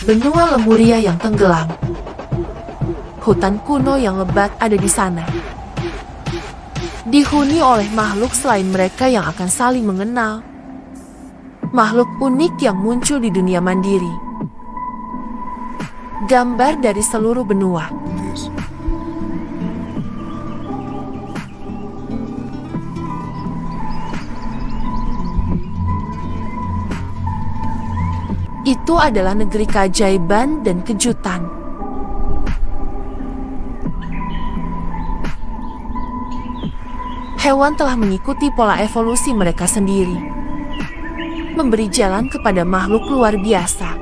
Benua Lemuria yang tenggelam. Hutan kuno yang lebat ada di sana. Dihuni oleh makhluk selain mereka yang akan saling mengenal. Makhluk unik yang muncul di dunia mandiri. Gambar dari seluruh benua. Itu adalah negeri keajaiban dan kejutan. Hewan telah mengikuti pola evolusi mereka sendiri, memberi jalan kepada makhluk luar biasa.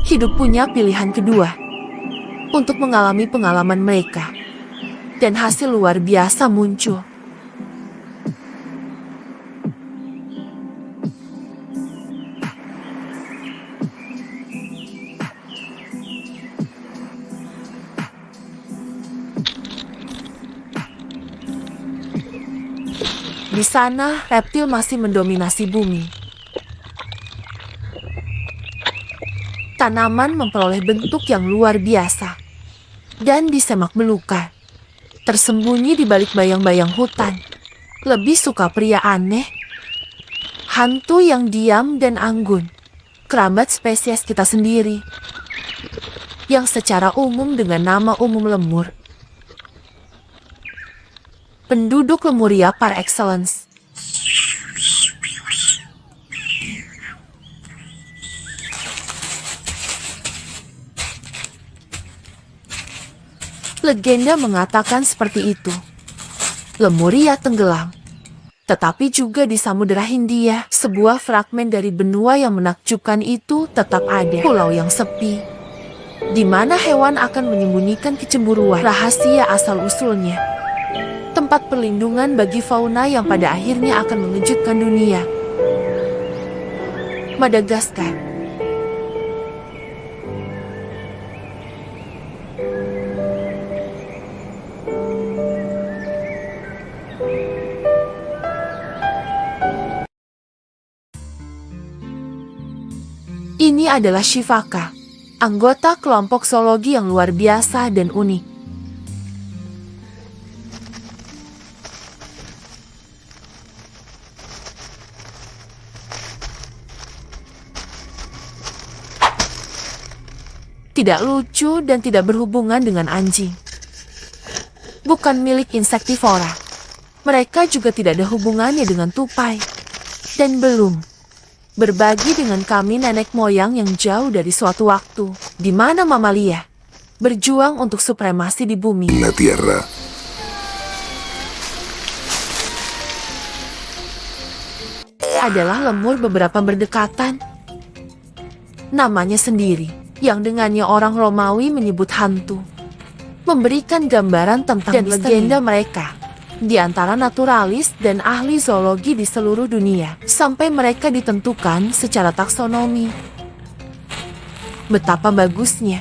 Hidup punya pilihan kedua untuk mengalami pengalaman mereka. Dan hasil luar biasa muncul. Di sana, reptil masih mendominasi bumi. Tanaman memperoleh bentuk yang luar biasa. Dan di semak belukar, tersembunyi di balik bayang-bayang hutan. Lebih suka pria aneh, hantu yang diam dan anggun, kerabat spesies kita sendiri, yang secara umum dengan nama umum lemur. Penduduk Lemuria par excellence. Legenda mengatakan seperti itu. Lemuria tenggelam. Tetapi juga di Samudera Hindia, sebuah fragmen dari benua yang menakjubkan itu tetap ada. Pulau yang sepi, di mana hewan akan menyembunyikan kecemburuan, rahasia asal-usulnya. Tempat perlindungan bagi fauna yang pada akhirnya akan mengejutkan dunia. Madagaskar. Ini adalah Shivaka, anggota kelompok zoologi yang luar biasa dan unik. Tidak lucu dan tidak berhubungan dengan anjing. Bukan milik insektivora. Mereka juga tidak ada hubungannya dengan tupai. Dan belum berbagi dengan kami nenek moyang yang jauh dari suatu waktu, di mana mamalia berjuang untuk supremasi di bumi. La Tierra. Adalah lemur beberapa berdekatan. Namanya sendiri, yang dengannya orang Romawi menyebut hantu, memberikan gambaran tentang dan legenda mereka di antara naturalis dan ahli zoologi di seluruh dunia, sampai mereka ditentukan secara taksonomi. Betapa bagusnya.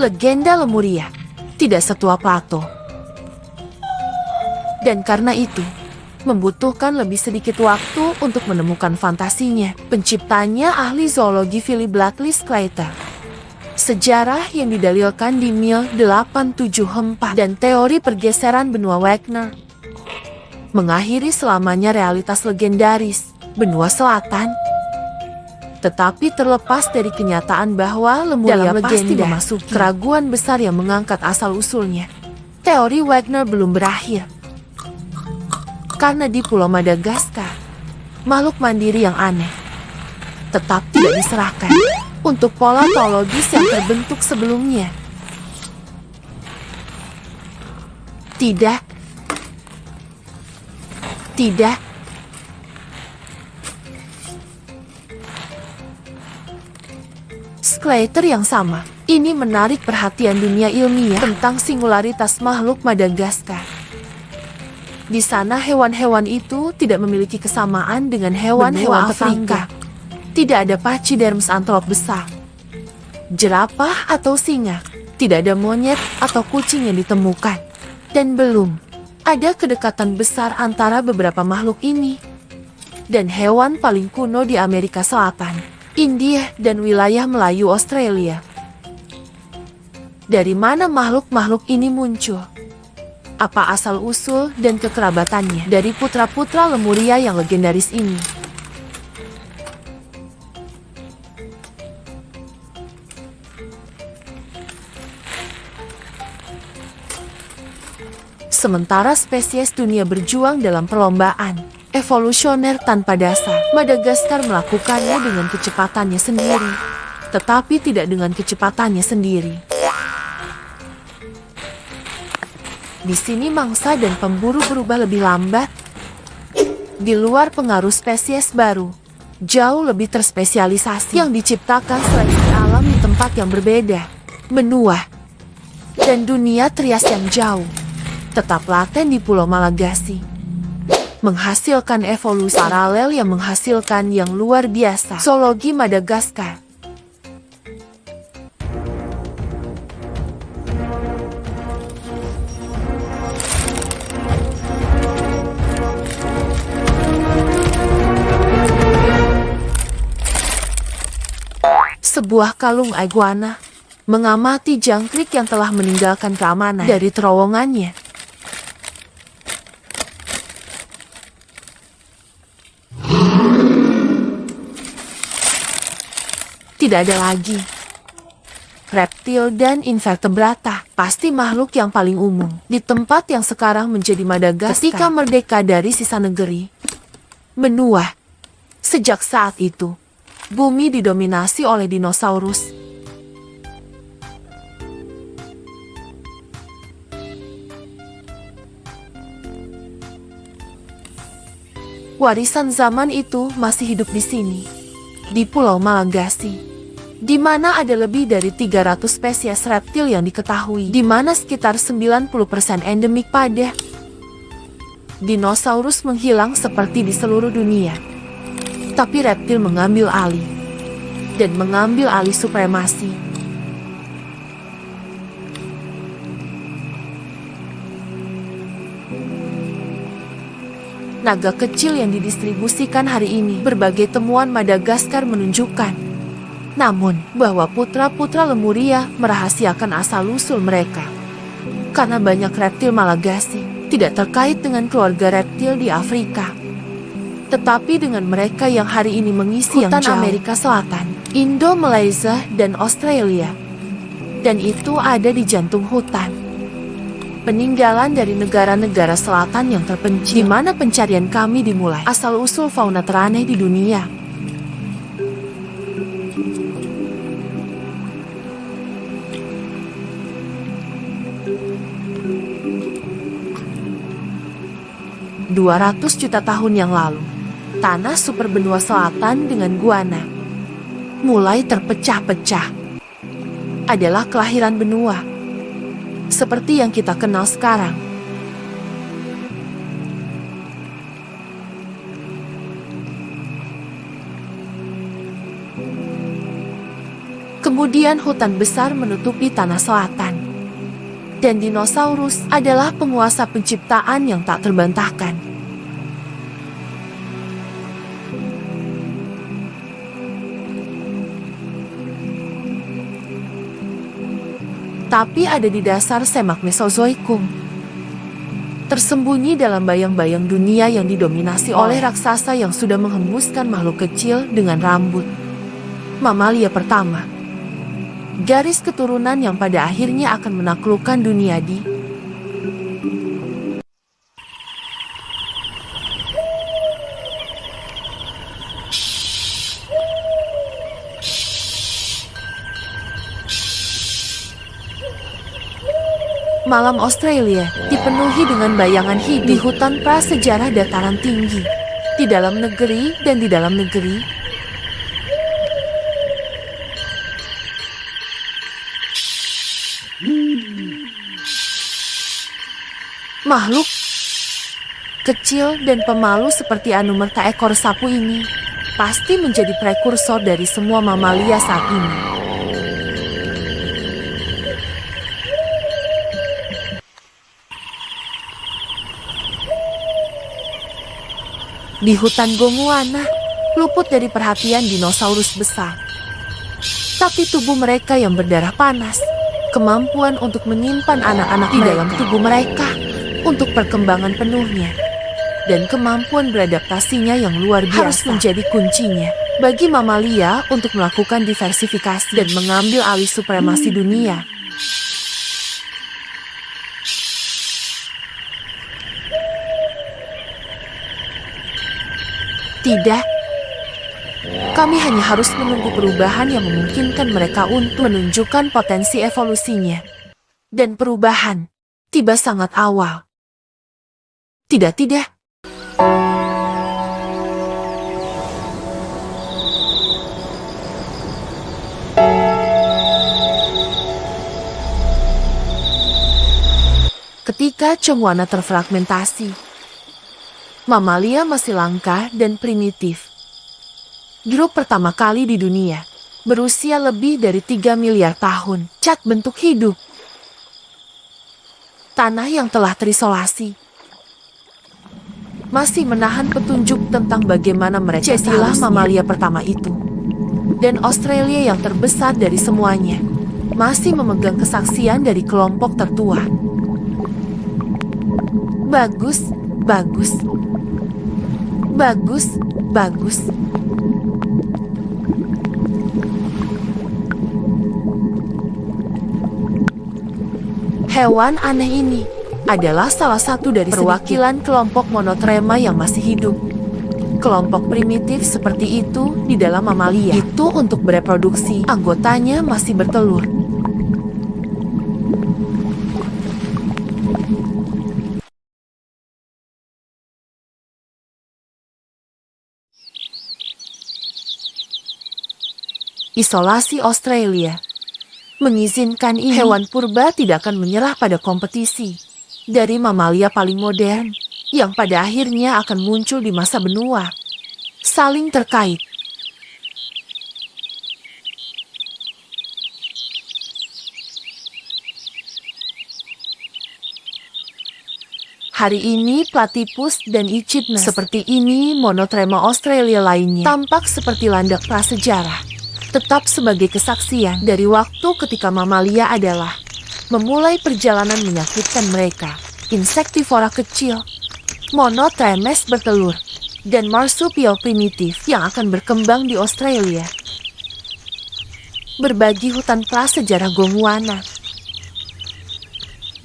Legenda Lemuria tidak setua Plato. Dan karena itu, membutuhkan lebih sedikit waktu untuk menemukan fantasinya. Penciptanya ahli zoologi Philip Blackley Sclater. Sejarah yang didalilkan di 1874 dan teori pergeseran benua Wagner. Mengakhiri selamanya realitas legendaris benua selatan. Tetapi terlepas dari kenyataan bahwa Lemuria dalam pasti memasuki keraguan besar yang mengangkat asal-usulnya, teori Wagner belum berakhir. Karena di Pulau Madagaskar, makhluk mandiri yang aneh tetap tidak diserahkan untuk pola teologis yang terbentuk sebelumnya. Tidak. Sclater yang sama, ini menarik perhatian dunia ilmiah tentang singularitas makhluk Madagaskar. Di sana hewan-hewan itu tidak memiliki kesamaan dengan hewan-hewan tetangga. Tidak ada pachyderms antelop besar. jerapah atau singa. Tidak ada monyet atau kucing yang ditemukan. Dan belum ada kedekatan besar antara beberapa makhluk ini dan hewan paling kuno di Amerika Selatan, India, dan wilayah Melayu Australia. Dari mana makhluk-makhluk ini muncul? Apa asal-usul dan kekerabatannya dari putra-putra Lemuria yang legendaris ini? Sementara spesies dunia berjuang dalam perlombaan evolusioner tanpa dasar, Madagaskar melakukannya dengan kecepatannya sendiri, tetapi tidak dengan kecepatannya sendiri. Di sini mangsa dan pemburu berubah lebih lambat. Di luar pengaruh spesies baru, jauh lebih terspesialisasi yang diciptakan seleksi alam di tempat yang berbeda, benua, dan dunia trias yang jauh, tetap laten di Pulau Malagasy, menghasilkan evolusi paralel yang menghasilkan yang luar biasa. Zoologi Madagaskar. Sebuah kalung iguana mengamati jangkrik yang telah meninggalkan keamanan dari terowongannya. Tidak ada lagi reptil dan invertebrata, pasti makhluk yang paling umum di tempat yang sekarang menjadi Madagaskar. Ketika merdeka dari sisa negeri benua, sejak saat itu bumi didominasi oleh dinosaurus. Warisan zaman itu masih hidup di sini, di Pulau Malagasy, di mana ada lebih dari 300 spesies reptil yang diketahui, di mana sekitar 90% endemik pada. Dinosaurus menghilang seperti di seluruh dunia, tapi reptil mengambil alih, dan mengambil alih supremasi. Naga kecil yang didistribusikan hari ini, berbagai temuan Madagaskar menunjukkan, namun, bahwa putra-putra Lemuria merahasiakan asal-usul mereka. Karena banyak reptil Malagasy tidak terkait dengan keluarga reptil di Afrika, tetapi dengan mereka yang hari ini mengisi hutan Amerika Selatan, Indo, Malaysia, dan Australia. Dan itu ada di jantung hutan. Peninggalan dari negara-negara selatan yang terpencil, di mana pencarian kami dimulai. Asal-usul fauna teraneh di dunia. ...200 juta tahun yang lalu, tanah super benua selatan dengan guana mulai terpecah-pecah. Adalah kelahiran benua seperti yang kita kenal sekarang. Kemudian hutan besar menutupi tanah selatan. Dan dinosaurus adalah penguasa penciptaan yang tak terbantahkan. Tapi ada di dasar semak Mesozoikum, tersembunyi dalam bayang-bayang dunia yang didominasi oleh raksasa yang sudah menghembuskan makhluk kecil dengan rambut. Mamalia pertama, garis keturunan yang pada akhirnya akan menaklukkan dunia di malam Australia, dipenuhi dengan bayangan hidup di hutan prasejarah dataran tinggi, di dalam negeri dan di dalam negeri. Makhluk kecil dan pemalu seperti Anumerta ekor sapu ini pasti menjadi prekursor dari semua mamalia saat ini. Di hutan Gondwana, luput dari perhatian dinosaurus besar. Tapi tubuh mereka yang berdarah panas, kemampuan untuk menyimpan anak-anak di dalam tubuh mereka untuk perkembangan penuhnya, dan kemampuan beradaptasinya yang luar biasa harus menjadi kuncinya bagi mamalia untuk melakukan diversifikasi dan mengambil alih supremasi dunia. Tidak, kami hanya harus menunggu perubahan yang memungkinkan mereka untuk menunjukkan potensi evolusinya. Dan perubahan tiba sangat awal. Tidak. Ketika Gondwana terfragmentasi, mamalia masih langka dan primitif. Grup pertama kali di dunia, berusia lebih dari 3 miliar tahun, cat bentuk hidup. Tanah yang telah terisolasi masih menahan petunjuk tentang bagaimana mereka jadilah mamalia pertama itu. Dan Australia yang terbesar dari semuanya, masih memegang kesaksian dari kelompok tertua. Bagus. Hewan aneh ini adalah salah satu dari perwakilan kelompok monotrema yang masih hidup. Kelompok primitif seperti itu di dalam mamalia itu untuk bereproduksi, anggotanya masih bertelur. Isolasi Australia mengizinkan ini, hewan purba tidak akan menyerah pada kompetisi dari mamalia paling modern yang pada akhirnya akan muncul di masa benua, saling terkait. Hari ini platypus dan echidna seperti ini monotrema Australia lainnya tampak seperti landak prasejarah. Tetap sebagai kesaksian dari waktu ketika mamalia adalah memulai perjalanan menyakitkan mereka. Insektivora kecil, monotremes bertelur, dan marsupial primitif yang akan berkembang di Australia. Berbagi hutan prasejarah Gondwana.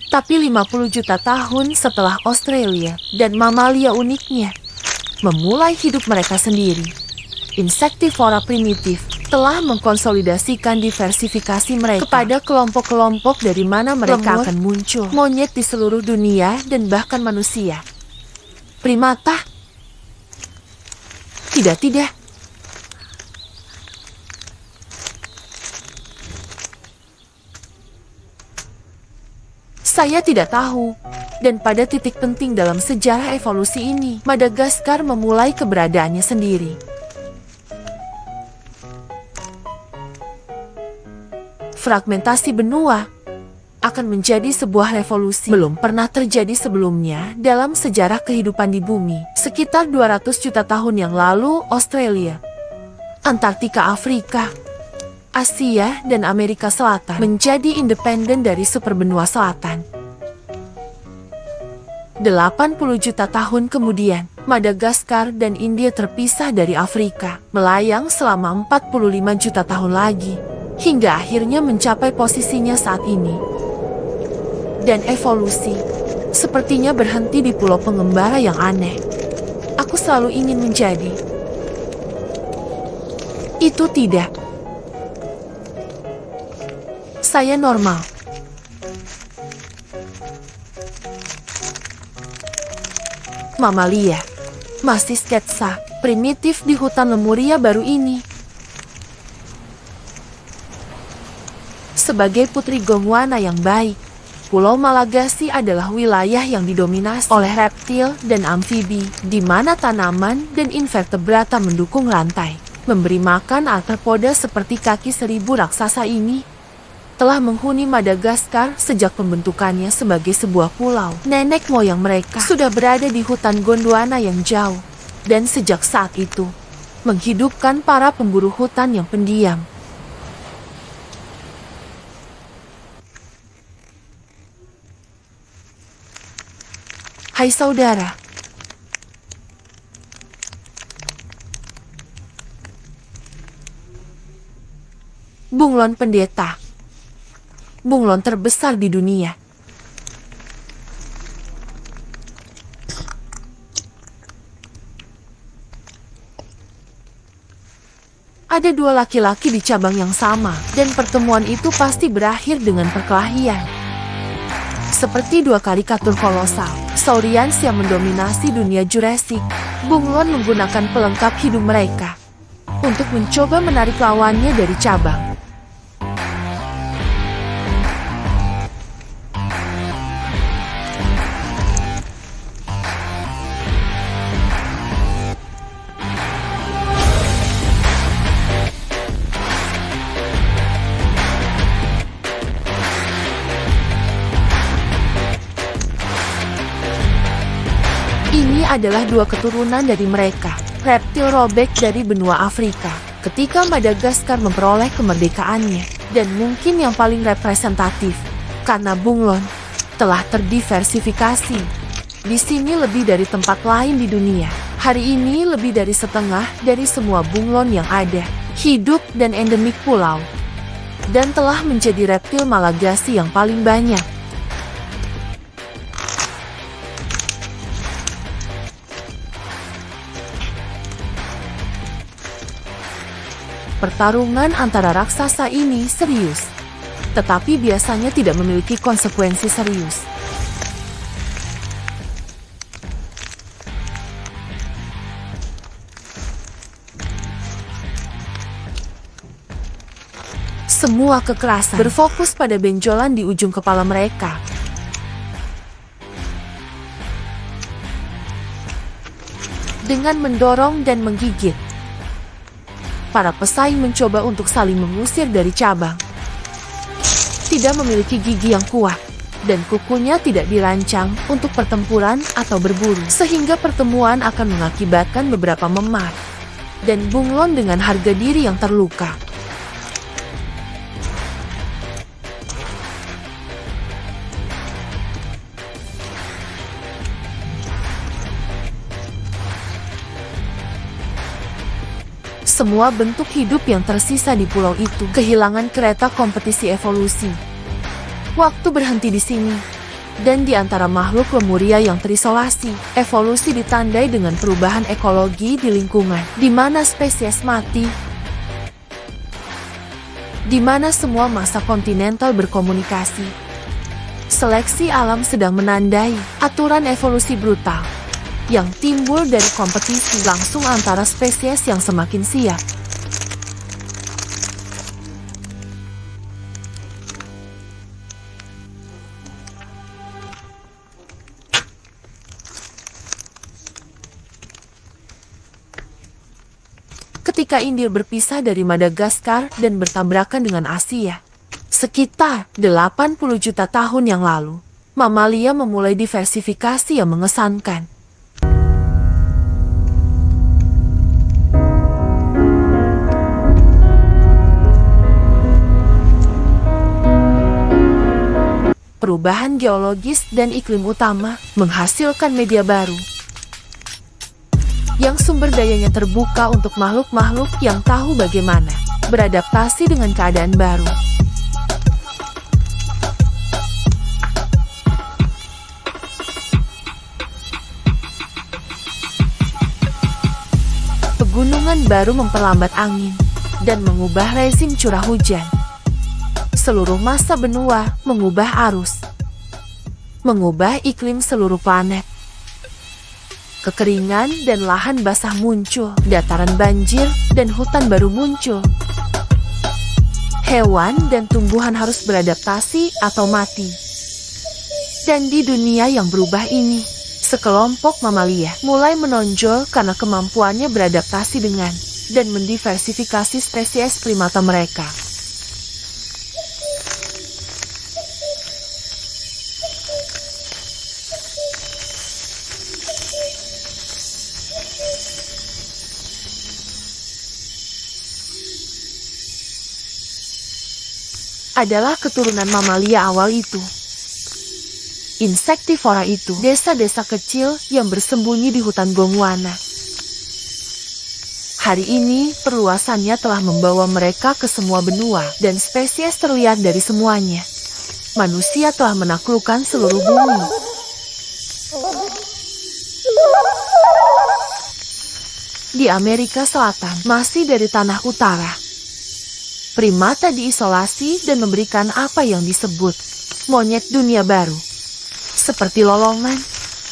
Tapi 50 juta tahun setelah Australia dan mamalia uniknya memulai hidup mereka sendiri, insektivora primitif telah mengkonsolidasikan diversifikasi mereka kepada kelompok-kelompok dari mana mereka akan muncul. Monyet di seluruh dunia dan bahkan manusia. Primata? Tidak. Saya tidak tahu. Dan pada titik penting dalam sejarah evolusi ini, Madagaskar memulai keberadaannya sendiri. Fragmentasi benua akan menjadi sebuah revolusi belum pernah terjadi sebelumnya dalam sejarah kehidupan di bumi. Sekitar 200 juta tahun yang lalu, Australia, Antartika, Afrika, Asia, dan Amerika Selatan menjadi independen dari superbenua selatan. 80 juta tahun kemudian, Madagaskar dan India terpisah dari Afrika, melayang selama 45 juta tahun lagi, hingga akhirnya mencapai posisinya saat ini. Dan evolusi sepertinya berhenti di pulau pengembara yang aneh. Aku selalu ingin menjadi. Itu tidak. Saya normal. Mamalia masih sketsa primitif di hutan Lemuria baru ini. Sebagai putri Gondwana yang baik, Pulau Malagasy adalah wilayah yang didominasi oleh reptil dan amfibi, di mana tanaman dan invertebrata mendukung rantai. Memberi makan arthropoda seperti kaki seribu raksasa ini telah menghuni Madagaskar sejak pembentukannya sebagai sebuah pulau. Nenek moyang mereka sudah berada di hutan Gondwana yang jauh dan sejak saat itu, menghidupkan para pemburu hutan yang pendiam. Hai saudara. Bunglon pendeta. Bunglon terbesar di dunia. Ada dua laki-laki di cabang yang sama, dan pertemuan itu pasti berakhir dengan perkelahian. Seperti dua karikatur kolosal, Saurians yang mendominasi dunia Jurassic, Bunglon menggunakan pelengkap hidung mereka untuk mencoba menarik lawannya dari cabang. Ini adalah dua keturunan dari mereka, reptil robek dari benua Afrika, ketika Madagaskar memperoleh kemerdekaannya, dan mungkin yang paling representatif, karena bunglon telah terdiversifikasi. Di sini lebih dari tempat lain di dunia. Hari ini lebih dari setengah dari semua bunglon yang ada, hidup dan endemik pulau, dan telah menjadi reptil Malagasy yang paling banyak. Pertarungan antara raksasa ini serius, tetapi biasanya tidak memiliki konsekuensi serius. Semua kekerasan berfokus pada benjolan di ujung kepala mereka. Dengan mendorong dan menggigit, para pesaing mencoba untuk saling mengusir dari cabang. Tidak memiliki gigi yang kuat, dan kukunya tidak dirancang untuk pertempuran atau berburu, sehingga pertemuan akan mengakibatkan beberapa memar, dan bunglon dengan harga diri yang terluka. Semua bentuk hidup yang tersisa di pulau itu kehilangan kereta kompetisi evolusi. Waktu berhenti di sini, dan di antara makhluk Lemuria yang terisolasi, evolusi ditandai dengan perubahan ekologi di lingkungan, di mana spesies mati, di mana semua massa kontinental berkomunikasi. Seleksi alam sedang menandai aturan evolusi brutal yang timbul dari kompetisi langsung antara spesies yang semakin siap. Ketika Indir berpisah dari Madagaskar dan bertabrakan dengan Asia, sekitar 80 juta tahun yang lalu, mamalia memulai diversifikasi yang mengesankan. Perubahan geologis dan iklim utama menghasilkan media baru yang sumber dayanya terbuka untuk makhluk-makhluk yang tahu bagaimana beradaptasi dengan keadaan baru. Pegunungan baru memperlambat angin dan mengubah rezim curah hujan. Seluruh massa benua mengubah arus, mengubah iklim seluruh planet. Kekeringan dan lahan basah muncul, dataran banjir dan hutan baru muncul. Hewan dan tumbuhan harus beradaptasi atau mati. Dan di dunia yang berubah ini, sekelompok mamalia mulai menonjol karena kemampuannya beradaptasi dengan dan mendiversifikasi spesies primata mereka. adalah keturunan mamalia awal itu. Insektivora itu, desa-desa kecil yang bersembunyi di hutan Gondwana. Hari ini, perluasannya telah membawa mereka ke semua benua, dan spesies terlihat dari semuanya. Manusia telah menaklukkan seluruh bumi. Di Amerika Selatan, masih dari tanah utara, primata diisolasi dan memberikan apa yang disebut monyet dunia baru. Seperti lolongan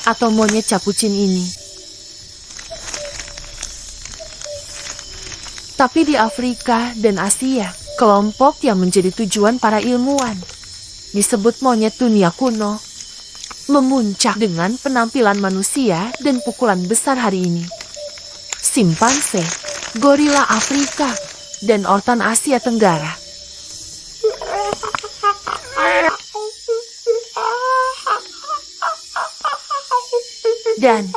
atau monyet capucin ini. Tapi di Afrika dan Asia, kelompok yang menjadi tujuan para ilmuwan, disebut monyet dunia kuno, memuncak dengan penampilan manusia dan pukulan besar hari ini. Simpanse, gorila Afrika, dan ortan Asia Tenggara. Dan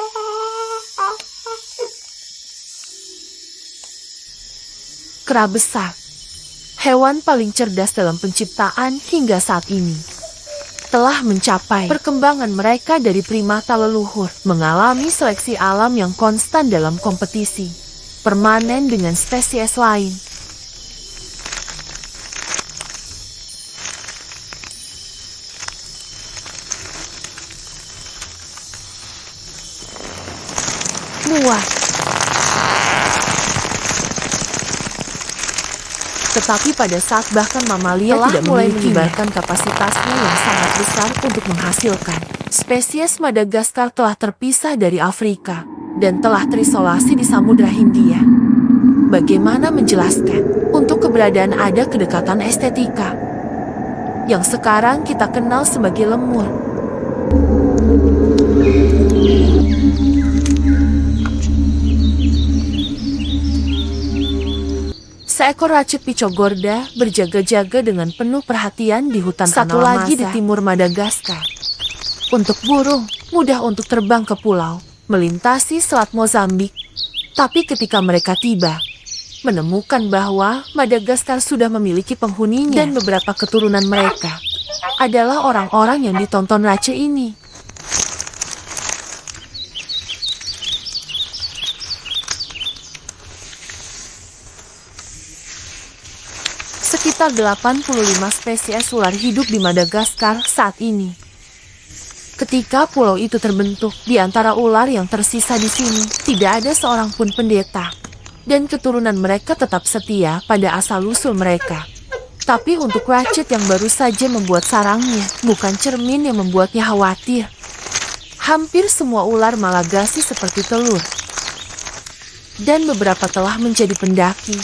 kera besar, hewan paling cerdas dalam penciptaan hingga saat ini, telah mencapai perkembangan mereka dari primata leluhur, mengalami seleksi alam yang konstan dalam kompetisi permanen dengan spesies lain. Muat. Tetapi pada saat bahkan mamalia tidak mulai menyebarkan kapasitasnya yang sangat besar untuk menghasilkan, spesies Madagaskar telah terpisah dari Afrika dan telah terisolasi di Samudra Hindia. Bagaimana menjelaskan untuk keberadaan ada kedekatan estetika yang sekarang kita kenal sebagai lemur? Seekor racun picogorda berjaga-jaga dengan penuh perhatian di hutan satu lagi di timur Madagaskar. Untuk burung, mudah untuk terbang ke pulau, melintasi selat Mozambik. Tapi ketika mereka tiba, menemukan bahwa Madagaskar sudah memiliki penghuninya dan beberapa keturunan mereka adalah orang-orang yang ditonton race ini. Sekitar 85 spesies ular hidup di Madagaskar saat ini. Ketika pulau itu terbentuk, di antara ular yang tersisa di sini, tidak ada seorang pun pendeta. Dan keturunan mereka tetap setia pada asal-usul mereka. Tapi untuk Ratchet yang baru saja membuat sarangnya, bukan cermin yang membuatnya khawatir. Hampir semua ular Malagasy seperti telur. Dan beberapa telah menjadi pendaki.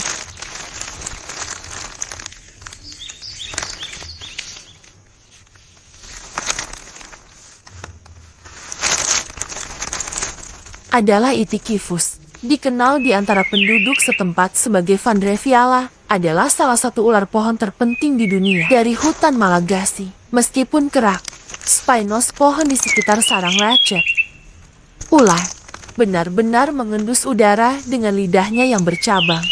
Adalah Itikifus, dikenal di antara penduduk setempat sebagai Vandreviala, adalah salah satu ular pohon terpenting di dunia dari hutan Malagasy. Meskipun kerak, spinos pohon di sekitar sarang Ratchet, ular benar-benar mengendus udara dengan lidahnya yang bercabang.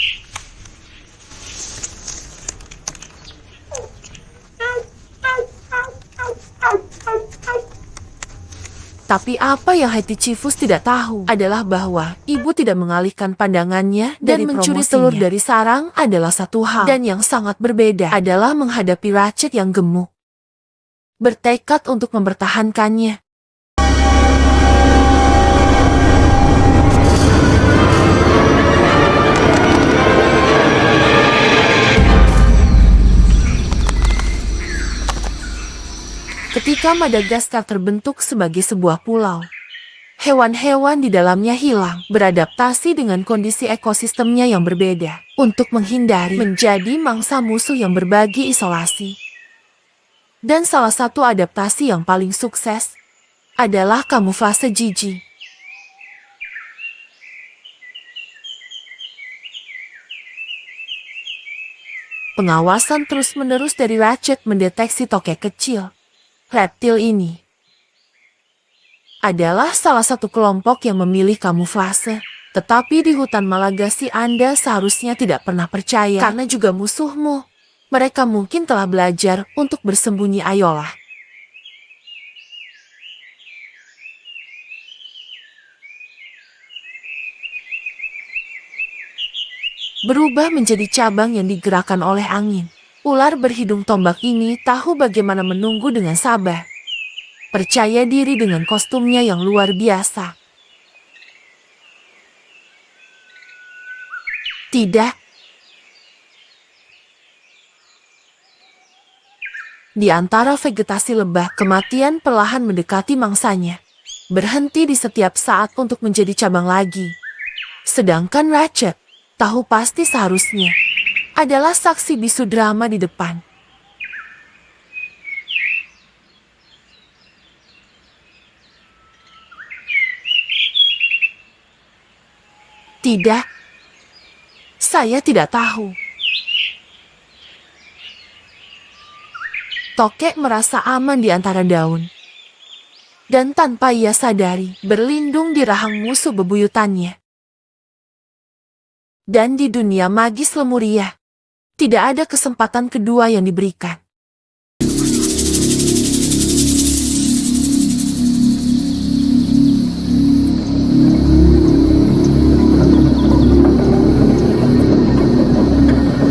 Tapi apa yang Itikifus tidak tahu adalah bahwa ibu tidak mengalihkan pandangannya dan mencuri telur dari sarang adalah satu hal. Dan yang sangat berbeda adalah menghadapi Ratchet yang gemuk, bertekad untuk mempertahankannya. Ketika Madagaskar terbentuk sebagai sebuah pulau, hewan-hewan di dalamnya hilang, beradaptasi dengan kondisi ekosistemnya yang berbeda, untuk menghindari menjadi mangsa musuh yang berbagi isolasi. Dan salah satu adaptasi yang paling sukses adalah kamuflase jijik. Pengawasan terus-menerus dari Ratchet mendeteksi tokek kecil. Reptil ini adalah salah satu kelompok yang memilih kamuflase. Tetapi di hutan Malagasy Anda seharusnya tidak pernah percaya karena juga musuhmu Mereka mungkin telah belajar untuk bersembunyi. Ayolah. Berubah menjadi cabang yang digerakkan oleh angin. Ular berhidung tombak ini tahu bagaimana menunggu dengan sabar. Percaya diri dengan kostumnya yang luar biasa. Tidak. Di antara vegetasi lebah, kematian perlahan mendekati mangsanya. Berhenti di setiap saat untuk menjadi cabang lagi. Sedangkan Ratchet tahu pasti seharusnya adalah saksi bisu drama di depan. Tidak. Saya tidak tahu. Tokek merasa aman di antara daun. Dan tanpa ia sadari, berlindung di rahang musuh bebuyutannya. Dan di dunia magis Lemuria, tidak ada kesempatan kedua yang diberikan.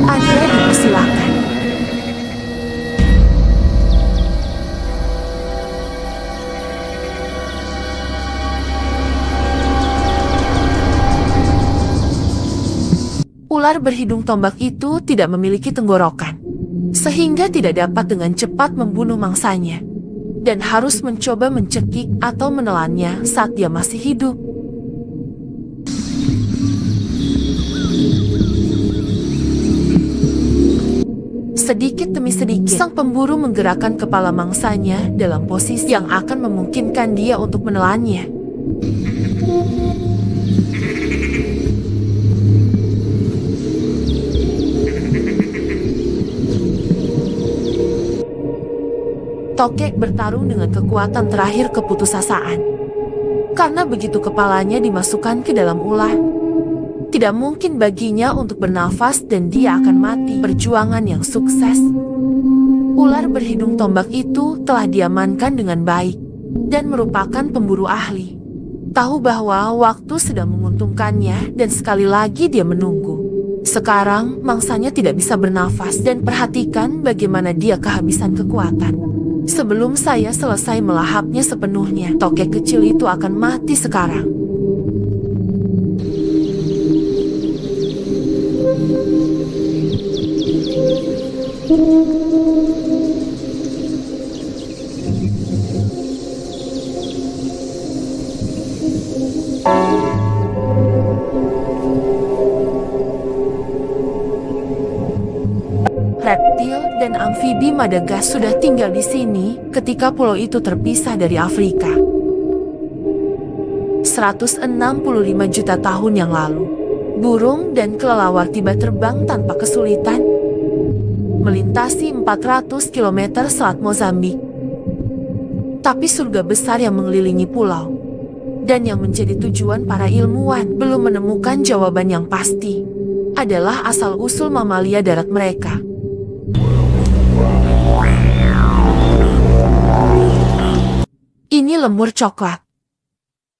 Anda dipersilakan. Ular berhidung tombak itu tidak memiliki tenggorokan, sehingga tidak dapat dengan cepat membunuh mangsanya, dan harus mencoba mencekik atau menelannya saat dia masih hidup. Sedikit demi sedikit, sang pemburu menggerakkan kepala mangsanya dalam posisi yang akan memungkinkan dia untuk menelannya. Tokek bertarung dengan kekuatan terakhir keputusasaan. Karena begitu kepalanya dimasukkan ke dalam ular, tidak mungkin baginya untuk bernafas dan dia akan mati. Perjuangan yang sukses. Ular berhidung tombak itu telah diamankan dengan baik dan merupakan pemburu ahli. Tahu bahwa waktu sedang menguntungkannya dan sekali lagi dia menunggu. Sekarang mangsanya tidak bisa bernafas dan perhatikan bagaimana dia kehabisan kekuatan. Sebelum saya selesai melahapnya sepenuhnya, tokek kecil itu akan mati sekarang. Reptil dan amfibi Madagaskar sudah tinggal di sini ketika pulau itu terpisah dari Afrika. 165 juta tahun yang lalu, burung dan kelelawar tiba terbang tanpa kesulitan, melintasi 400 km selat Mozambik. Tapi surga besar yang mengelilingi pulau, dan yang menjadi tujuan para ilmuwan belum menemukan jawaban yang pasti, adalah asal-usul mamalia darat mereka. Ini lemur coklat.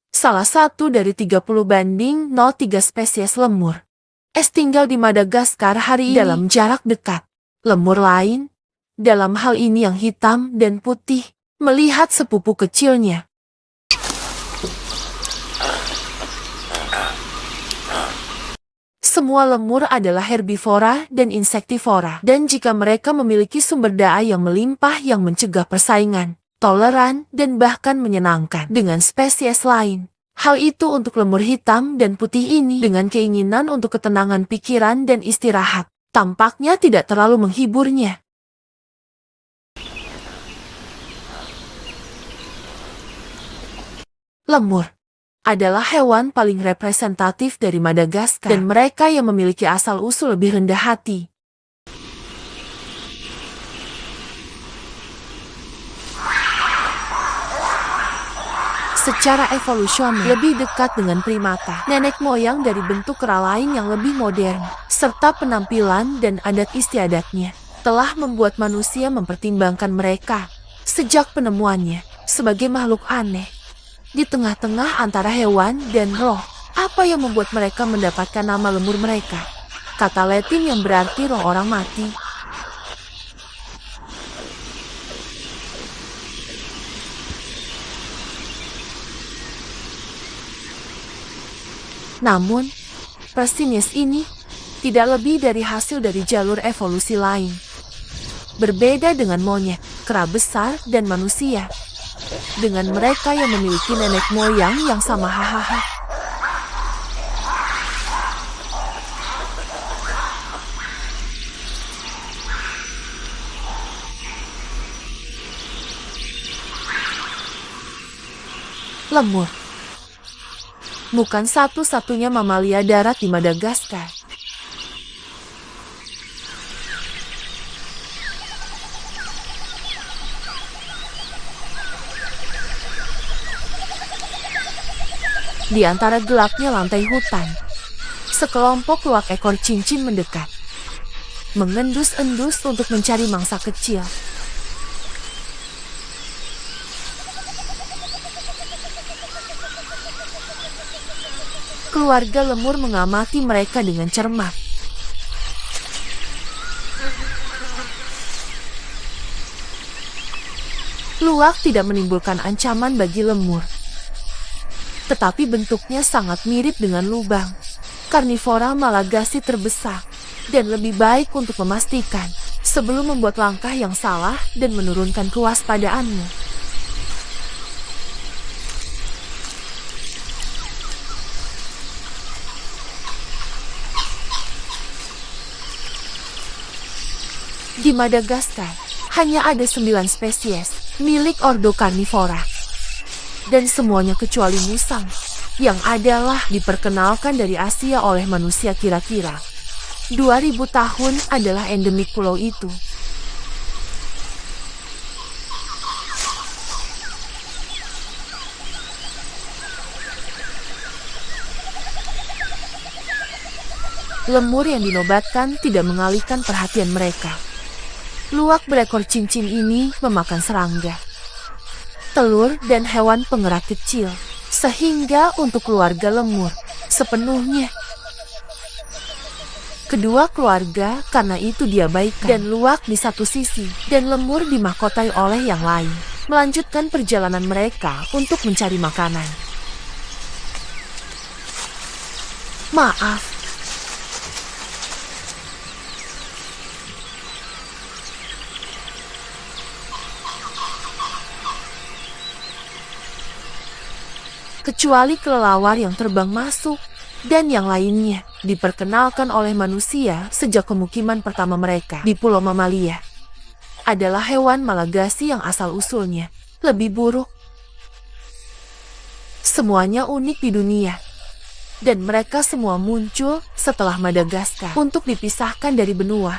Salah satu dari 30/03 spesies lemur es tinggal di Madagaskar hari ini dalam jarak dekat. Lemur lain, dalam hal ini yang hitam dan putih, melihat sepupu kecilnya. Semua lemur adalah herbivora dan insektivora, dan jika mereka memiliki sumber daya yang melimpah yang mencegah persaingan, toleran, dan bahkan menyenangkan dengan spesies lain. Hal itu untuk lemur hitam dan putih ini dengan keinginan untuk ketenangan pikiran dan istirahat, tampaknya tidak terlalu menghiburnya. Lemur adalah hewan paling representatif dari Madagaskar, dan mereka yang memiliki asal-usul lebih rendah hati. Secara evolusioner, lebih dekat dengan primata, nenek moyang dari bentuk kera lain yang lebih modern, serta penampilan dan adat istiadatnya telah membuat manusia mempertimbangkan mereka sejak penemuannya sebagai makhluk aneh. Di tengah-tengah antara hewan dan roh, apa yang membuat mereka mendapatkan nama lemur mereka? Kata Latin yang berarti roh orang mati. Namun, Prasinius ini tidak lebih dari hasil dari jalur evolusi lain. Berbeda dengan monyet, kera besar, dan manusia. Dengan mereka yang memiliki nenek moyang yang sama hahaha. Lemur bukan satu-satunya mamalia darat di Madagaskar. Di antara gelapnya lantai hutan, sekelompok luak ekor cincin mendekat, mengendus-endus untuk mencari mangsa kecil. Keluarga lemur mengamati mereka dengan cermat. Luwak tidak menimbulkan ancaman bagi lemur, tetapi bentuknya sangat mirip dengan lubang. Karnivora Malagasy terbesar, dan lebih baik untuk memastikan sebelum membuat langkah yang salah dan menurunkan kewaspadaanmu. Di Madagaskar, hanya ada 9 spesies milik ordo karnivora. Dan semuanya kecuali musang, yang adalah diperkenalkan dari Asia oleh manusia kira-kira 2000 tahun adalah endemik pulau itu. Lemur yang dinobatkan tidak mengalihkan perhatian mereka. Luwak berekor cincin ini memakan serangga, telur, dan hewan pengerat kecil, sehingga untuk keluarga lemur sepenuhnya. Kedua keluarga karena itu diabaikan, dan luwak di satu sisi, dan lemur dimahkotai oleh yang lain, melanjutkan perjalanan mereka untuk mencari makanan. Maaf. Kecuali kelelawar yang terbang masuk, dan yang lainnya diperkenalkan oleh manusia sejak pemukiman pertama mereka di Pulau Mamalia. Adalah hewan Malagasy yang asal-usulnya lebih buruk. Semuanya unik di dunia, dan mereka semua muncul setelah Madagaskar untuk dipisahkan dari benua.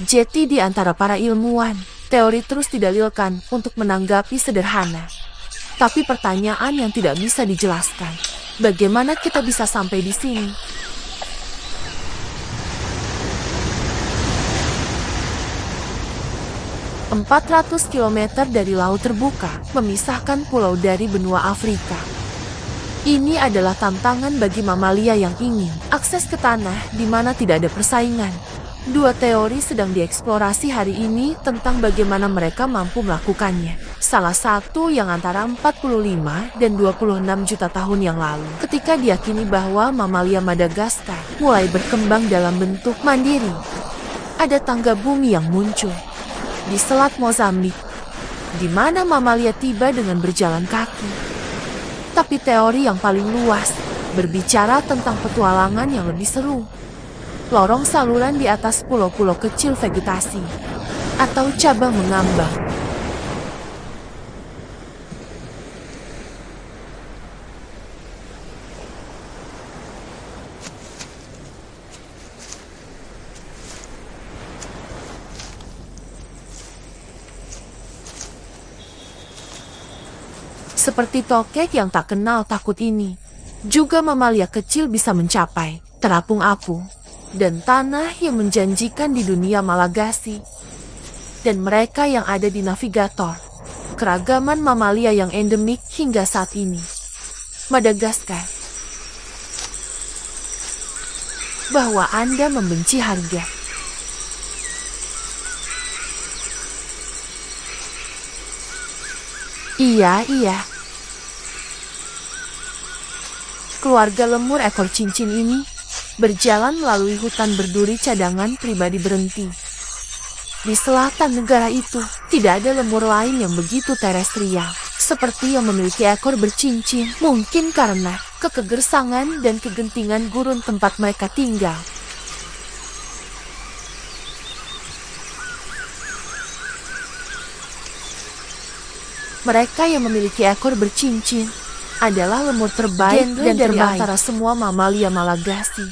Jadi di antara para ilmuwan, teori terus didalilkan untuk menanggapi sederhana. Tapi pertanyaan yang tidak bisa dijelaskan, bagaimana kita bisa sampai di sini? – 400 km dari laut terbuka, memisahkan pulau dari benua Afrika. Ini adalah tantangan bagi mamalia yang ingin akses ke tanah di mana tidak ada persaingan. Dua teori sedang dieksplorasi hari ini tentang bagaimana mereka mampu melakukannya. Salah satu yang antara 45 dan 26 juta tahun yang lalu, ketika diyakini bahwa mamalia Madagaskar mulai berkembang dalam bentuk mandiri. Ada tangga bumi yang muncul di Selat Mozambik, di mana mamalia tiba dengan berjalan kaki. Tapi teori yang paling luas berbicara tentang petualangan yang lebih seru. Lorong saluran di atas pulau-pulau kecil vegetasi, atau cabang mengambang. Seperti tokek yang tak kenal takut ini, juga mamalia kecil bisa mencapai terapung apung. dan tanah yang menjanjikan di dunia Malagasy. Dan mereka yang ada di navigator, keragaman mamalia yang endemik hingga saat ini. Madagaskar. Bahwa Anda membenci harga. Iya. Keluarga lemur ekor cincin ini berjalan melalui hutan berduri cadangan pribadi berhenti. Di selatan negara itu, tidak ada lemur lain yang begitu terestrial, seperti yang memiliki ekor bercincin, mungkin karena kegersangan dan kegentingan gurun tempat mereka tinggal. Mereka yang memiliki ekor bercincin adalah lemur terbaik dan dari antara semua mamalia Malagasy.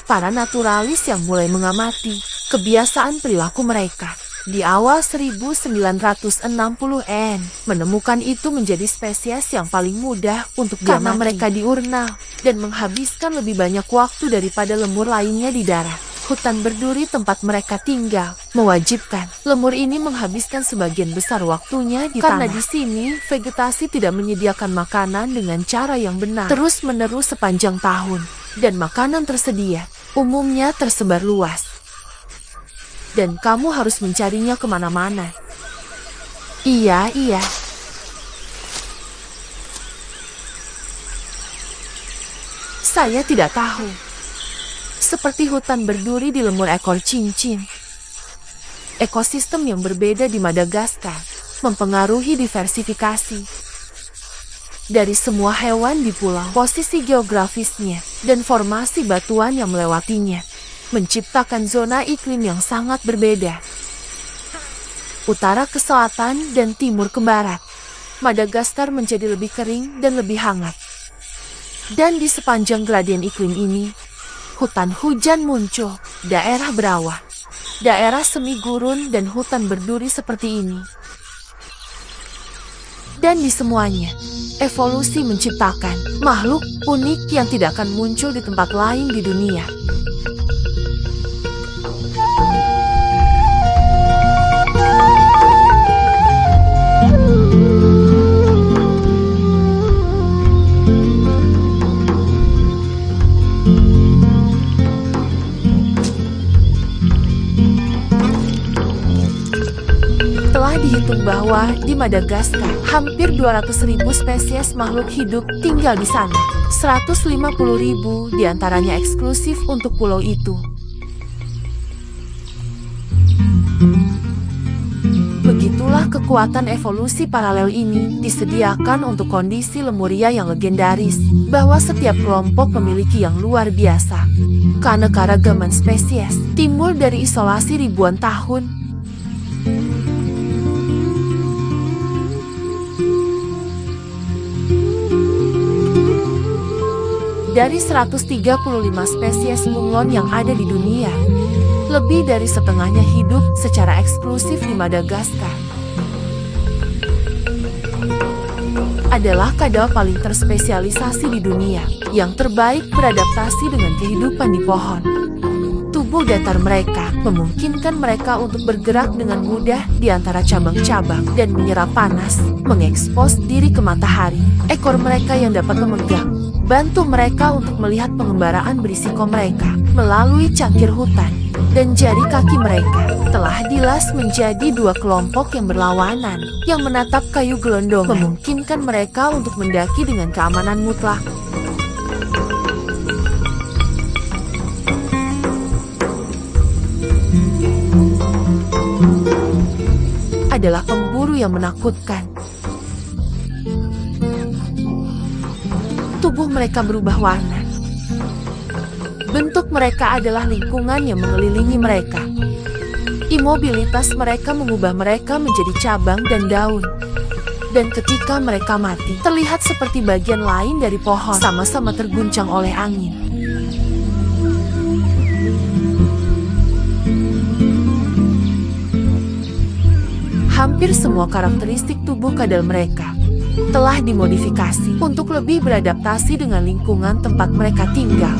Para naturalis yang mulai mengamati kebiasaan perilaku mereka di awal 1960-an menemukan itu menjadi spesies yang paling mudah untuk karena mereka diurnal dan menghabiskan lebih banyak waktu daripada lemur lainnya di darat. Hutan berduri tempat mereka tinggal mewajibkan lemur ini menghabiskan sebagian besar waktunya di tanah. Karena di sini vegetasi tidak menyediakan makanan dengan cara yang benar terus-menerus sepanjang tahun, dan makanan tersedia umumnya tersebar luas. Dan kamu harus mencarinya kemana-mana. Iya. Saya tidak tahu. Seperti hutan berduri di lemur ekor cincin. Ekosistem yang berbeda di Madagaskar mempengaruhi diversifikasi. Dari semua hewan di pulau, posisi geografisnya, dan formasi batuan yang melewatinya, menciptakan zona iklim yang sangat berbeda. Utara ke selatan dan timur ke barat, Madagaskar menjadi lebih kering dan lebih hangat. Dan di sepanjang gradien iklim ini, hutan hujan muncul, daerah berawah, daerah semi gurun dan hutan berduri seperti ini. Dan di semuanya, evolusi menciptakan makhluk unik yang tidak akan muncul di tempat lain di dunia. Dihitung bahwa di Madagaskar, hampir 200.000 spesies makhluk hidup tinggal di sana. 150.000 diantaranya eksklusif untuk pulau itu. Begitulah kekuatan evolusi paralel ini disediakan untuk kondisi Lemuria yang legendaris, bahwa setiap kelompok memiliki yang luar biasa. Keanekaragaman spesies timbul dari isolasi ribuan tahun. Dari 135 spesies bunglon yang ada di dunia, lebih dari setengahnya hidup secara eksklusif di Madagaskar. Adalah kadal paling terspesialisasi di dunia, yang terbaik beradaptasi dengan kehidupan di pohon. Tubuh datar mereka memungkinkan mereka untuk bergerak dengan mudah di antara cabang-cabang dan menyerap panas, mengekspos diri ke matahari. Ekor mereka yang dapat memegang bantu mereka untuk melihat pengembaraan berisiko mereka melalui cangkir hutan, dan jari kaki mereka telah dilas menjadi dua kelompok yang berlawanan, yang menatap kayu gelondong, memungkinkan mereka untuk mendaki dengan keamanan mutlak. Adalah pemburu yang menakutkan. Tubuh mereka berubah warna. Bentuk mereka adalah lingkungan yang mengelilingi mereka. Imobilitas mereka mengubah mereka menjadi cabang dan daun. Dan ketika mereka mati, terlihat seperti bagian lain dari pohon, sama-sama terguncang oleh angin. Hampir semua karakteristik tubuh kadal mereka telah dimodifikasi untuk lebih beradaptasi dengan lingkungan tempat mereka tinggal.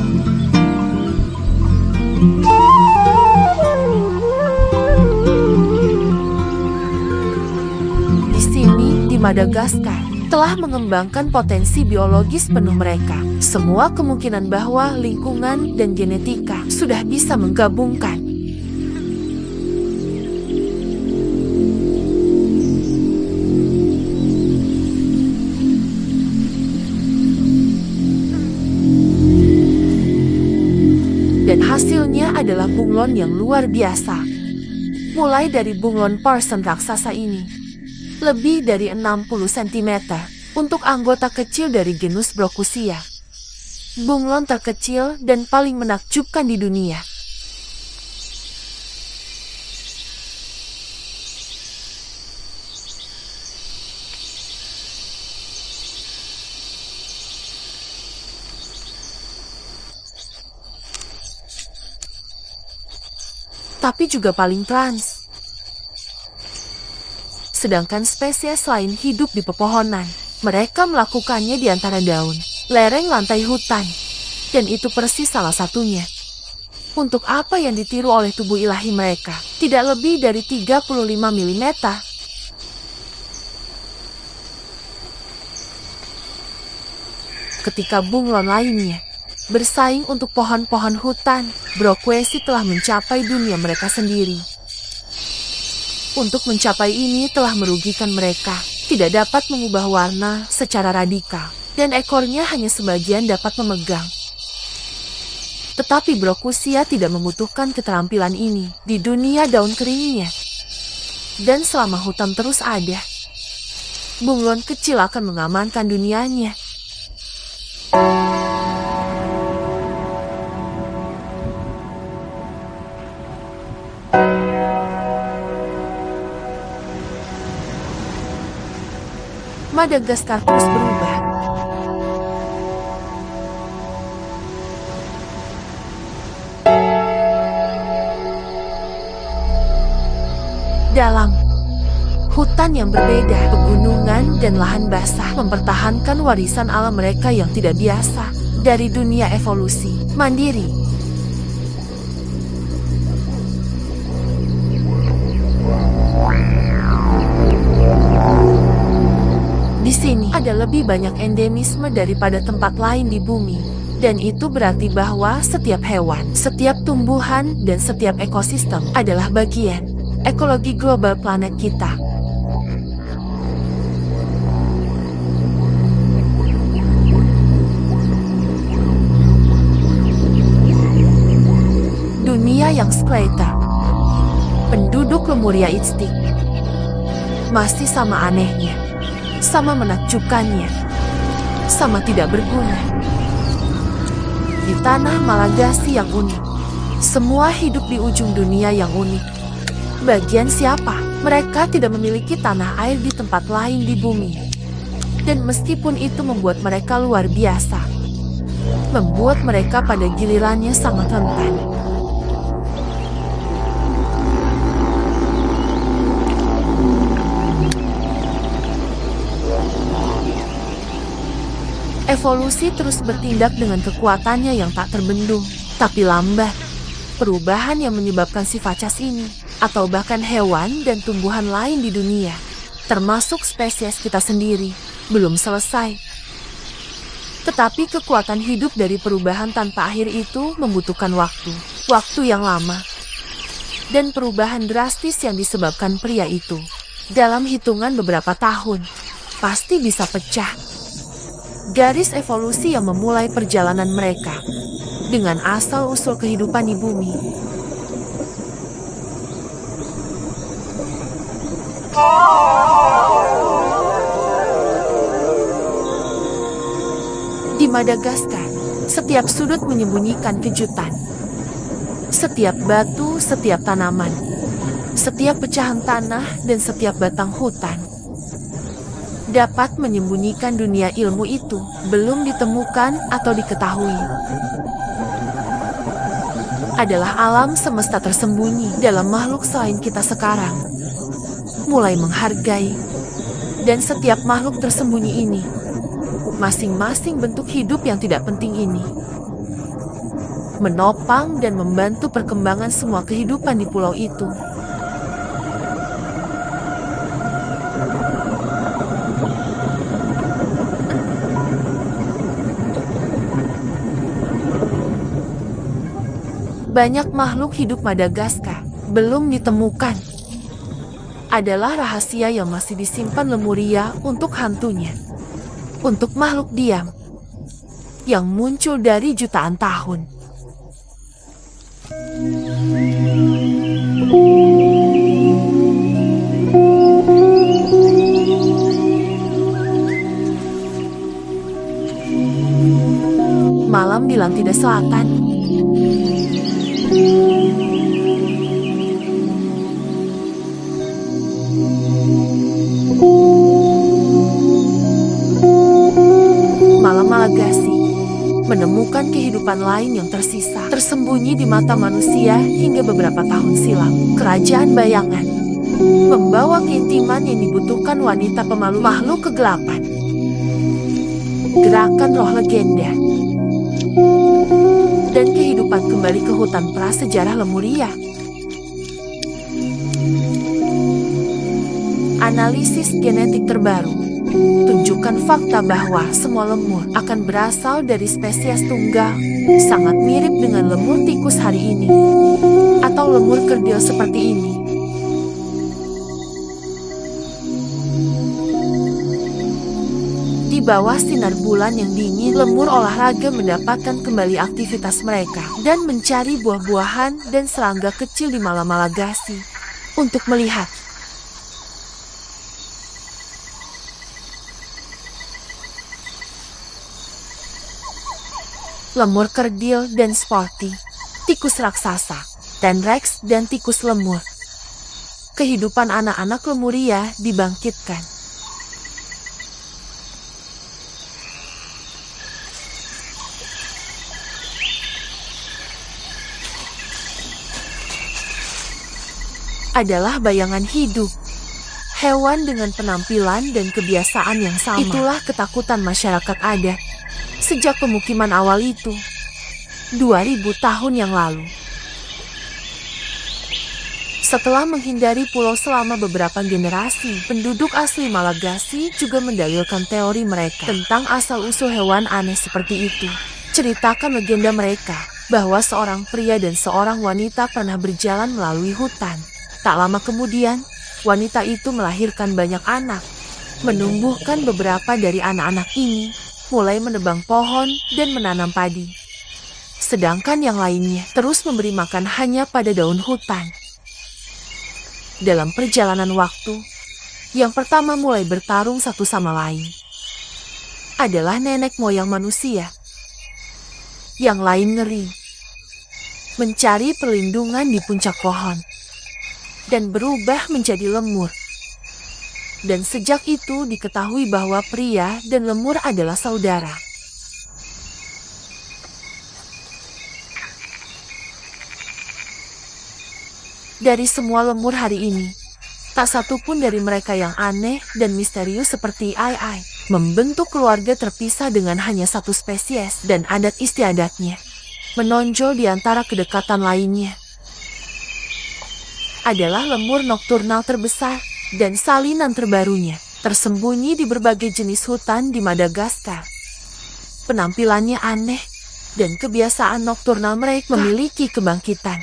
Di sini, di Madagaskar, telah mengembangkan potensi biologis penuh mereka. Semua kemungkinan bahwa lingkungan dan genetika sudah bisa menggabungkan. Dan hasilnya adalah bunglon yang luar biasa. Mulai dari bunglon Parson raksasa ini, lebih dari 60 cm untuk anggota kecil dari genus Brocusia. Bunglon terkecil dan paling menakjubkan di dunia. Tapi juga paling trans. Sedangkan spesies lain hidup di pepohonan. Mereka melakukannya di antara daun, lereng lantai hutan. Dan itu persis salah satunya. Untuk apa yang ditiru oleh tubuh ilahi mereka? Tidak lebih dari 35 mm. Ketika bunglon lainnya bersaing untuk pohon-pohon hutan, Brocuesi telah mencapai dunia mereka sendiri. Untuk mencapai ini telah merugikan mereka, tidak dapat mengubah warna secara radikal, dan ekornya hanya sebagian dapat memegang. Tetapi Brocusia tidak membutuhkan keterampilan ini di dunia daun keringnya. Dan selama hutan terus ada, bunglon kecil akan mengamankan dunianya. Madagaskar terus berubah. Dalam hutan yang berbeda, pegunungan dan lahan basah mempertahankan warisan alam mereka yang tidak biasa dari dunia evolusi mandiri. Di sini ada lebih banyak endemisme daripada tempat lain di bumi. Dan itu berarti bahwa setiap hewan, setiap tumbuhan, dan setiap ekosistem adalah bagian ekologi global planet kita. Dunia yang skeletal, penduduk Lemuria Itstik, masih sama anehnya, sama menakjubkannya, sama tidak berguna. Di tanah Malagasy yang unik, semua hidup di ujung dunia yang unik. Bagian siapa? Mereka tidak memiliki tanah air di tempat lain di bumi. Dan meskipun itu membuat mereka luar biasa, membuat mereka pada gilirannya sangat rentan. Evolusi terus bertindak dengan kekuatannya yang tak terbendung, tapi lambat. Perubahan yang menyebabkan sifat cas ini, atau bahkan hewan dan tumbuhan lain di dunia, termasuk spesies kita sendiri, belum selesai. Tetapi kekuatan hidup dari perubahan tanpa akhir itu membutuhkan waktu yang lama. Dan perubahan drastis yang disebabkan pria itu, dalam hitungan beberapa tahun, pasti bisa pecah. Garis evolusi yang memulai perjalanan mereka dengan asal-usul kehidupan di bumi. Di Madagaskar, setiap sudut menyembunyikan kejutan. Setiap batu, setiap tanaman, setiap pecahan tanah, dan setiap batang hutan dapat menyembunyikan dunia ilmu itu belum ditemukan atau diketahui. Adalah alam semesta tersembunyi dalam makhluk selain kita sekarang. Mulai menghargai Dan setiap makhluk tersembunyi ini, masing-masing bentuk hidup yang tidak penting ini, menopang dan membantu perkembangan semua kehidupan di pulau itu. Banyak makhluk hidup Madagaskar belum ditemukan. Adalah rahasia yang masih disimpan Lemuria untuk hantunya. Untuk makhluk diam yang muncul dari jutaan tahun. Malam di Lantida Selatan. Malam Malagasy menemukan kehidupan lain yang tersisa, tersembunyi di mata manusia hingga beberapa tahun silam. Kerajaan bayangan membawa keintiman yang dibutuhkan wanita pemalu makhluk kegelapan. Gerakan roh legenda dan kehidupan kembali ke hutan prasejarah Lemuria. Analisis genetik terbaru tunjukkan fakta bahwa semua lemur akan berasal dari spesies tunggal, sangat mirip dengan lemur tikus hari ini, atau lemur kerdil seperti ini. Di bawah sinar bulan yang dingin, lemur olahraga mendapatkan kembali aktivitas mereka dan mencari buah-buahan dan serangga kecil di malam Malagasy untuk melihat. Lemur kerdil dan sporty, tikus raksasa, dan Rex dan tikus lemur. Kehidupan anak-anak Lemuria dibangkitkan. Adalah bayangan hidup. Hewan dengan penampilan dan kebiasaan yang sama. Itulah ketakutan masyarakat adat. Sejak pemukiman awal itu, 2000 tahun yang lalu. Setelah menghindari pulau selama beberapa generasi, penduduk asli Malagasy juga mendalilkan teori mereka tentang asal-usul hewan aneh seperti itu. Ceritakan legenda mereka bahwa seorang pria dan seorang wanita pernah berjalan melalui hutan. Tak lama kemudian, wanita itu melahirkan banyak anak. Menumbuhkan beberapa dari anak-anak ini, mulai menebang pohon dan menanam padi. Sedangkan yang lainnya terus memberi makan hanya pada daun hutan. Dalam perjalanan waktu, yang pertama mulai bertarung satu sama lain adalah nenek moyang manusia. Yang lain ngeri, mencari perlindungan di puncak pohon, dan berubah menjadi lemur. Dan sejak itu diketahui bahwa pria dan lemur adalah saudara. Dari semua lemur hari ini, tak satu pun dari mereka yang aneh dan misterius seperti Ai membentuk keluarga terpisah dengan hanya satu spesies dan adat istiadatnya. Menonjol di antara kedekatan lainnya adalah lemur nokturnal terbesar dan salinan terbarunya, tersembunyi di berbagai jenis hutan di Madagaskar. Penampilannya aneh, dan kebiasaan nokturnal mereka memiliki kebangkitan.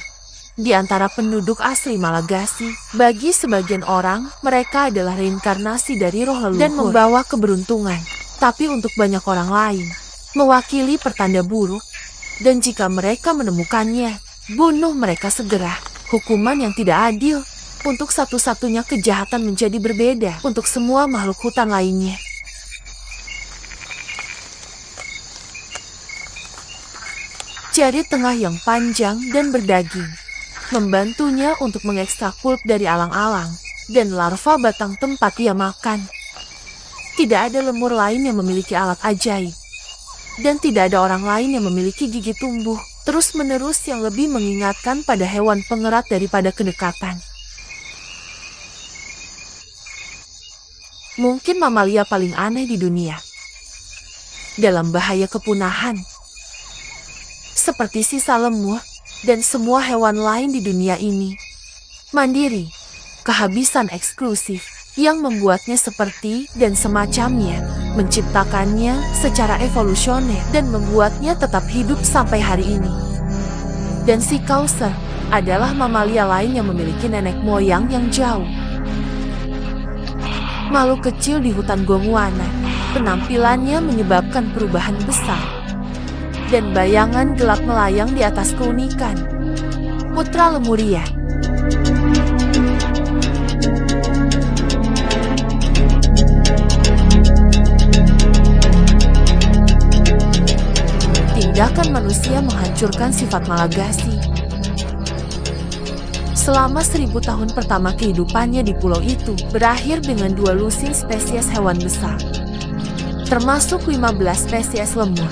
Di antara penduduk asli Malagasy, bagi sebagian orang, mereka adalah reinkarnasi dari roh leluhur dan membawa keberuntungan. Tapi untuk banyak orang lain, mewakili pertanda buruk, dan jika mereka menemukannya, bunuh mereka segera. Hukuman yang tidak adil. Untuk satu-satunya kejahatan menjadi berbeda untuk semua makhluk hutan lainnya. Jari tengah yang panjang dan berdaging membantunya untuk mengekstrak pulp dari alang-alang dan larva batang tempat ia makan. Tidak ada lemur lain yang memiliki alat ajaib. Dan tidak ada orang lain yang memiliki gigi tumbuh terus-menerus yang lebih mengingatkan pada hewan pengerat daripada kedekatan. mungkin mamalia paling aneh di dunia, dalam bahaya kepunahan. Seperti sisa lemur dan semua hewan lain di dunia ini. Mandiri, kehabisan eksklusif yang membuatnya seperti dan semacamnya, menciptakannya secara evolusioner dan membuatnya tetap hidup sampai hari ini. Dan si Chaucer adalah mamalia lain yang memiliki nenek moyang yang jauh. Makhluk kecil di hutan Gondwana, penampilannya menyebabkan perubahan besar. Dan bayangan gelap melayang di atas keunikan. Putra Lemuria. Tindakan manusia menghancurkan sifat Malagasy. Selama 1000 tahun pertama kehidupannya di pulau itu, berakhir dengan 2 lusin spesies hewan besar, termasuk 15 spesies lemur.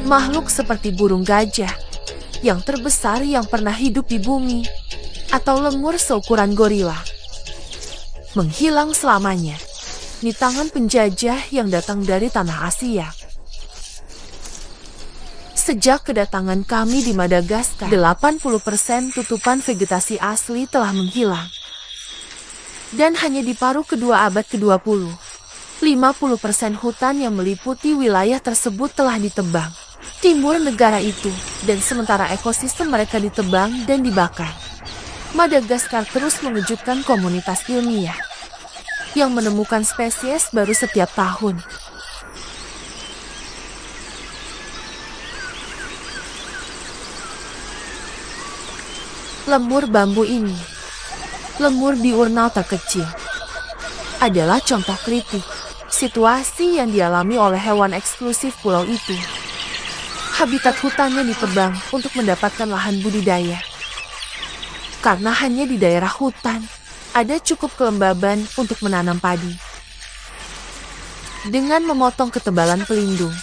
Makhluk seperti burung gajah, yang terbesar yang pernah hidup di bumi, atau lemur seukuran gorila, menghilang selamanya di tangan penjajah yang datang dari tanah Asia. Sejak kedatangan kami di Madagaskar, 80% tutupan vegetasi asli telah menghilang. Dan hanya di paruh kedua abad ke-20, 50% hutan yang meliputi wilayah tersebut telah ditebang. Timur negara itu, dan sementara ekosistem mereka ditebang dan dibakar. Madagaskar terus mengejutkan komunitas ilmiah yang menemukan spesies baru setiap tahun. Lemur bambu ini, lemur diurnal terkecil, adalah contoh kritik situasi yang dialami oleh hewan eksklusif pulau itu. Habitat hutannya ditebang untuk mendapatkan lahan budidaya. Karena hanya di daerah hutan, ada cukup kelembaban untuk menanam padi. Dengan memotong ketebalan pelindung,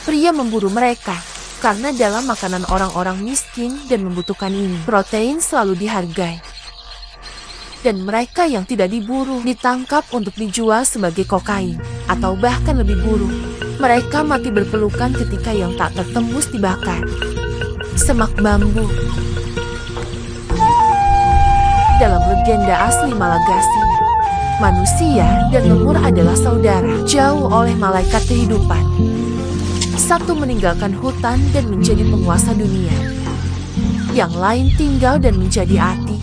pria memburu mereka. Karena dalam makanan orang-orang miskin dan membutuhkan ini, protein selalu dihargai. Dan mereka yang tidak diburu ditangkap untuk dijual sebagai kokain, atau bahkan lebih buruk, mereka mati berpelukan ketika yang tak tertembus dibakar. Semak bambu. Dalam legenda asli Malagasy, manusia dan lemur adalah saudara, jauh oleh malaikat kehidupan. Satu meninggalkan hutan dan menjadi penguasa dunia. Yang lain tinggal dan menjadi ati.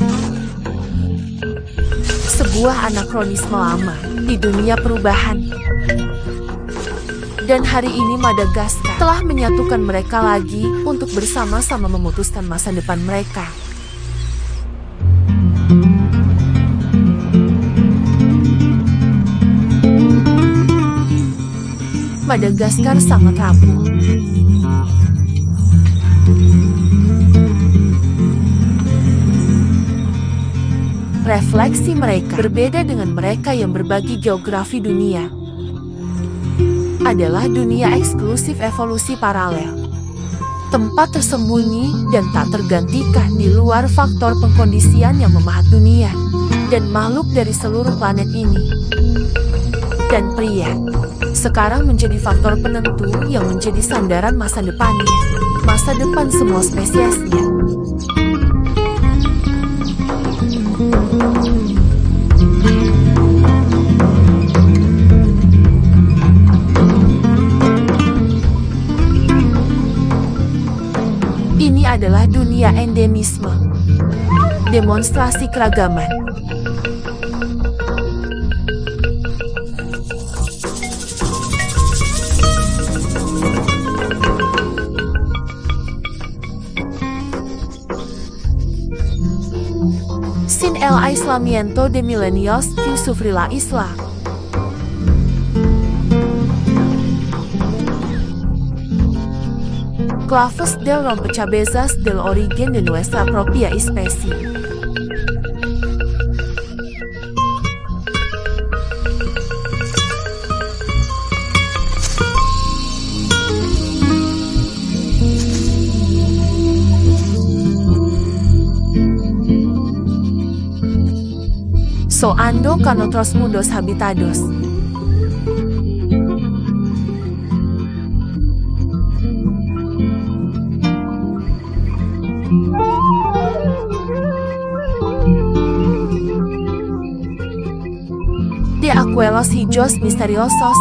Sebuah anakronisme lama di dunia perubahan. Dan hari ini Madagaskar telah menyatukan mereka lagi untuk bersama-sama memutuskan masa depan mereka. Madagaskar sangat rapuh. Refleksi mereka berbeda dengan mereka yang berbagi geografi dunia. Adalah dunia eksklusif evolusi paralel. Tempat tersembunyi dan tak tergantikan di luar faktor pengkondisian yang memahat dunia dan makhluk dari seluruh planet ini. Dan pria sekarang menjadi faktor penentu yang menjadi sandaran masa depannya, masa depan semua spesiesnya. Ini adalah dunia endemisme, demonstrasi keragaman. Sin el aislamiento de milenios que sufre la isla. Clavos del rompecabezas del origen de nuestra propia especie. Soando con otros mundos habitados. De acuelos hijos misteriosos.